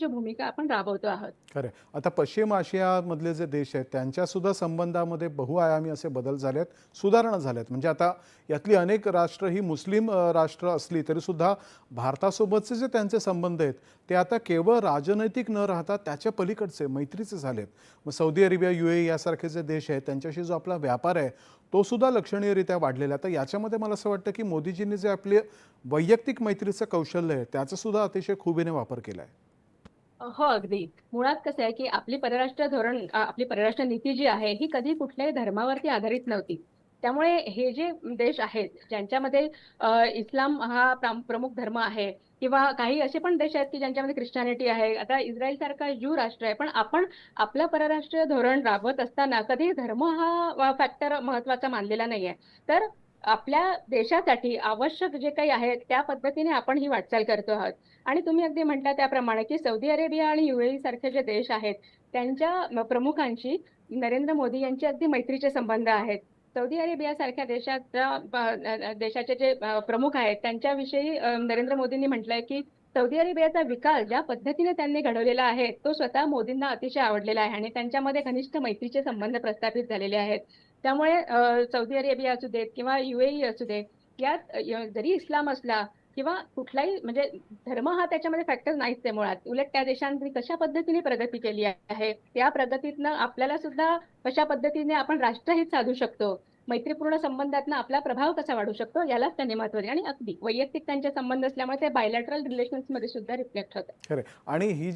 भूमिका आपण राबवतो आहोत. खरं आहे. आता पश्चिम आशियामधले जे देश आहेत त्यांच्यासुद्धा संबंधामध्ये बहुआयामी असे बदल झाले आहेत, सुधारणा झाल्या आहेत. म्हणजे आता यातली अनेक राष्ट्र ही मुस्लिम राष्ट्र असली तरीसुद्धा भारतासोबतचे जे त्यांचे संबंध आहेत ते आता केवळ राजनैतिक न राहता त्याच्या पलीकडचे मैत्रीचे झालेत. मग सौदी अरेबिया, UAE यासारखे जे देश आहेत त्यांच्याशी जो आपला व्यापार आहे तो सुद्धा लक्षणीयरित्या वाढलेला आहे. तर याच्यामध्ये मला असं वाटतं की मोदीजींनी जे आपले वैयक्तिक मैत्रीचं कौशल्य आहे त्याचा सुद्धा अतिशय खुबीने वापर केला आहे. हो, अगदी. मुळात कसं आहे, की आपली परराष्ट्र धोरण आपली परराष्ट्र नीती जी आहे, ही कधी कुठल्याही धर्मावरती आधारित नव्हती. त्यामुळे हे जे देश आहेत, ज्यांच्यामध्ये इस्लाम हा प्रमुख धर्म आहे किंवा काही असे पण देश आहेत, की ज्यांच्यामध्ये ख्रिश्चनिटी आहे. आता इस्रायलसारखा ज्यू राष्ट्र आहे, पण आपण आपलं परराष्ट्रीय धोरण राबवत असताना कधी धर्म हा फॅक्टर महत्त्वाचा मानलेला नाहीये. तर आपल्या देशासाठी आवश्यक जे काही आहे, त्या पद्धतीने आपण ही वाटचाल करतो आहोत. आणि तुम्ही अगदी म्हटल्या त्याप्रमाणे, की सौदी अरेबिया आणि UAE सारखे जे देश आहेत, त्यांच्या प्रमुखांशी नरेंद्र मोदी यांचे अगदी मैत्रीचे संबंध आहेत. सौदी अरेबियासारख्या देशाचे जे प्रमुख आहेत, त्यांच्याविषयी नरेंद्र मोदींनी म्हटलंय, की सौदी अरेबियाचा विकास ज्या पद्धतीने त्यांनी घडवलेला आहे, तो स्वतः मोदींना अतिशय आवडलेला आहे आणि त्यांच्यामध्ये घनिष्ठ मैत्रीचे संबंध प्रस्थापित झालेले आहेत. त्यामुळे सौदी अरेबिया असू देत किंवा UAE असू दे, यात जरी इस्लाम असला किंवा कुठलाही म्हणजे धर्म हा त्याच्यामध्ये फॅक्टर नाहीच आहे मुळात. उलट त्या देशांनी कशा पद्धतीने प्रगती केली आहे, त्या प्रगतीतनं आपल्याला सुद्धा कशा पद्धतीने आपण राष्ट्रहित साधू शकतो, मैत्रीपूर्ण संबंधातनं आपला प्रभाव कसा वाढू शकतो, यालाच त्यांनी महत्त्व दिले आणि अगदी वैयक्तिक त्यांचे संबंध असल्यामुळे ते बायलॅटरल रिलेशन्समध्ये सुद्धा रिफ्लेक्ट होतात. खरं आहे. आणि ही